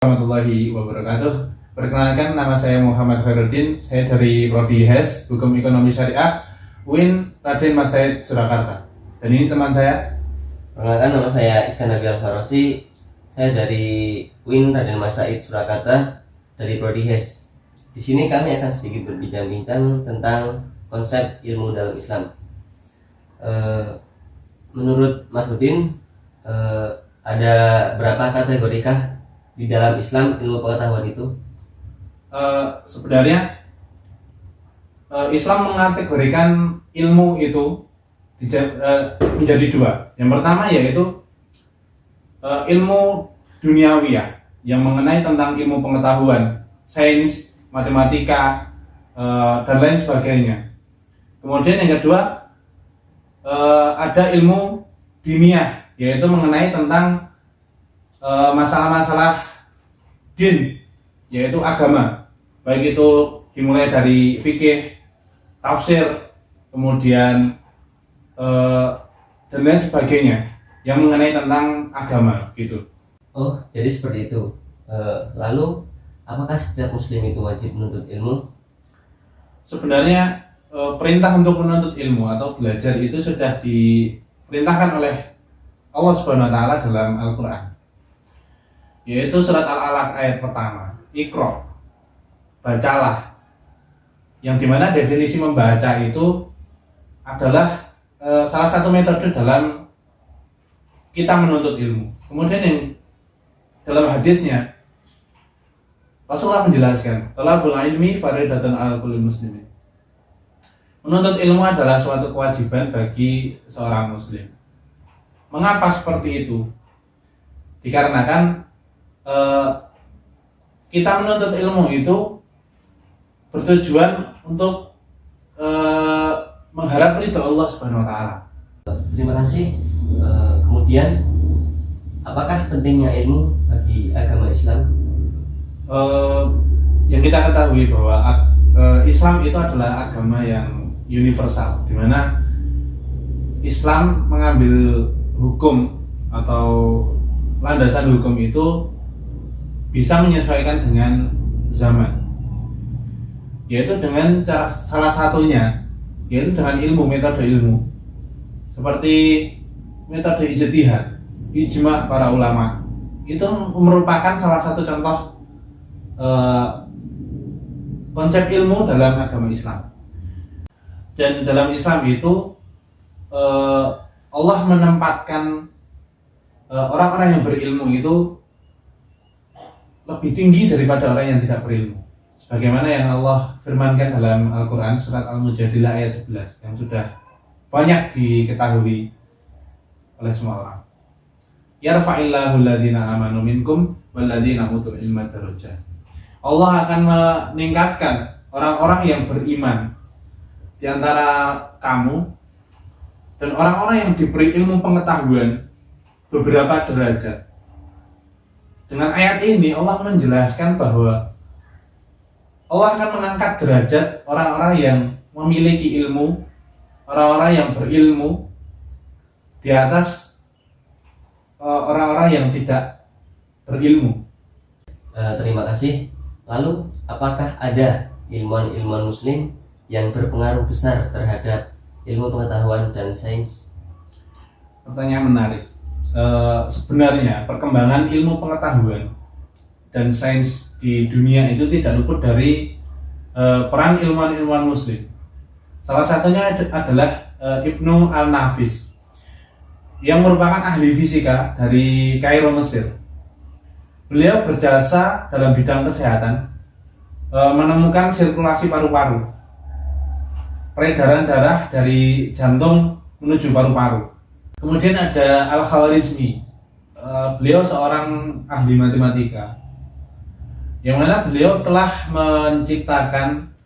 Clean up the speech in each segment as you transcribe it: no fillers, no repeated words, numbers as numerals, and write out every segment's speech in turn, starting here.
Warahmatullahi wabarakatuh. Perkenalkan, nama saya Muhammad Khairuddin. Saya dari Prodi HES Hukum Ekonomi Syariah UIN Raden Mas Said Surakarta. Dan ini teman saya. Perkenalkan, nama saya Iskan Nabil Al-Farosi. Saya dari UIN Raden Mas Said Surakarta dari Prodi HES. Di sini kami akan sedikit berbincang-bincang tentang konsep ilmu dalam Islam. Menurut Mas Udin, ada berapa kategorikah di dalam Islam ilmu pengetahuan itu? Sebenarnya Islam mengategorikan ilmu itu menjadi dua. Yang pertama yaitu ilmu duniawiyah yang mengenai tentang ilmu pengetahuan, sains, matematika, dan lain sebagainya. Kemudian yang kedua ada ilmu diniyah, yaitu mengenai tentang masalah-masalah din, yaitu agama, baik itu dimulai dari fikih, tafsir, kemudian dan lain sebagainya yang mengenai tentang agama gitu. Oh, jadi seperti itu. Lalu apakah setiap muslim itu wajib menuntut ilmu? Sebenarnya perintah untuk menuntut ilmu atau belajar itu sudah diperintahkan oleh Allah Subhanahu wa taala dalam Al-Qur'an. Yaitu surat Al-Alaq ayat pertama, Iqra, bacalah. Yang dimana definisi membaca itu adalah salah satu metode dalam kita menuntut ilmu. Kemudian yang dalam hadisnya Rasulullah menjelaskan, talabul ilmi fardhatun 'alal kulli muslimin. Menuntut ilmu adalah suatu kewajiban bagi seorang muslim. Mengapa seperti itu? Dikarenakan kita menuntut ilmu itu bertujuan untuk mengharap ridho Allah Subhanahu wa taala. Terima kasih. Kemudian, apakah pentingnya ilmu bagi agama Islam? Yang kita ketahui bahwa Islam itu adalah agama yang universal, di mana Islam mengambil hukum atau landasan hukum itu bisa menyesuaikan dengan zaman, yaitu dengan cara salah satunya yaitu dengan ilmu, metode ilmu, seperti metode ijtihad, ijma para ulama. Itu merupakan salah satu contoh konsep ilmu dalam agama Islam. Dan dalam Islam itu Allah menempatkan orang-orang yang berilmu itu lebih tinggi daripada orang yang tidak berilmu. Sebagaimana yang Allah firmankan dalam Al-Quran surat Al-Mujadilah ayat 11 yang sudah banyak diketahui oleh semua orang. Yarfa'illahu alladhina amanu minkum walladhina utul ilma darajat. Allah akan meningkatkan orang-orang yang beriman di antara kamu dan orang-orang yang diberi ilmu pengetahuan beberapa derajat. Dengan ayat ini Allah menjelaskan bahwa Allah akan mengangkat derajat orang-orang yang memiliki ilmu, orang-orang yang berilmu di atas orang-orang yang tidak berilmu. Terima kasih. Lalu, apakah ada ilmuwan-ilmuwan muslim yang berpengaruh besar terhadap ilmu pengetahuan dan sains? Pertanyaan menarik. Sebenarnya perkembangan ilmu pengetahuan dan sains di dunia itu tidak luput dari peran ilmuwan-ilmuwan muslim. Salah satunya adalah Ibnu Al-Nafis yang merupakan ahli fisika dari Kairo, Mesir. Beliau berjasa dalam bidang kesehatan, menemukan sirkulasi paru-paru, peredaran darah dari jantung menuju paru-paru. Kemudian ada Al-Khawarizmi, beliau seorang ahli matematika, yang mana beliau telah menciptakan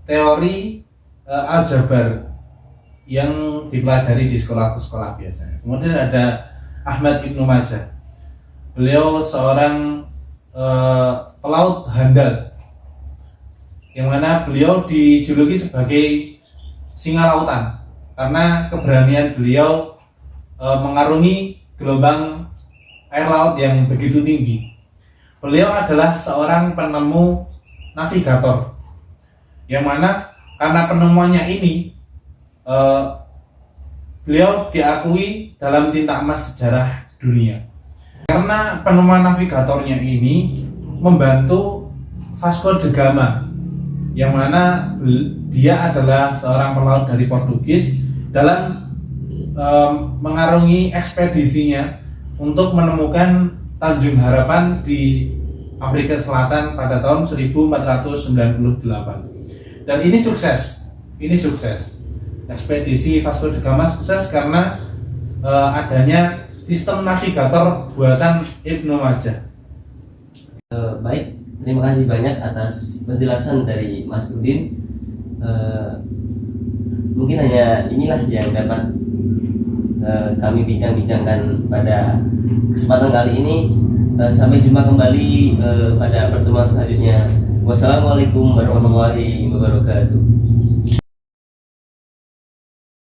teori aljabar yang dipelajari di sekolah-sekolah biasanya. Kemudian ada Ahmad Ibnu Majah, beliau seorang pelaut handal, yang mana beliau dijuluki sebagai singa lautan karena keberanian beliau mengarungi gelombang air laut yang begitu tinggi. beliau adalah seorang penemu navigator, yang mana karena penemuannya ini beliau diakui dalam tinta emas sejarah dunia. Karena penemuan navigatornya ini membantu Vasco da Gama, yang mana dia adalah seorang pelaut dari Portugis dalam mengarungi ekspedisinya untuk menemukan Tanjung Harapan di Afrika Selatan pada tahun 1498. Dan ini sukses. Ekspedisi Vasco da Gama sukses karena adanya sistem navigator buatan Ibnu Majah. Baik, terima kasih banyak atas penjelasan dari Mas Udin. Mungkin hanya inilah yang dapat kami bincang-bincangkan pada kesempatan kali ini. Sampai jumpa kembali pada pertemuan selanjutnya. Wassalamualaikum warahmatullahi wabarakatuh.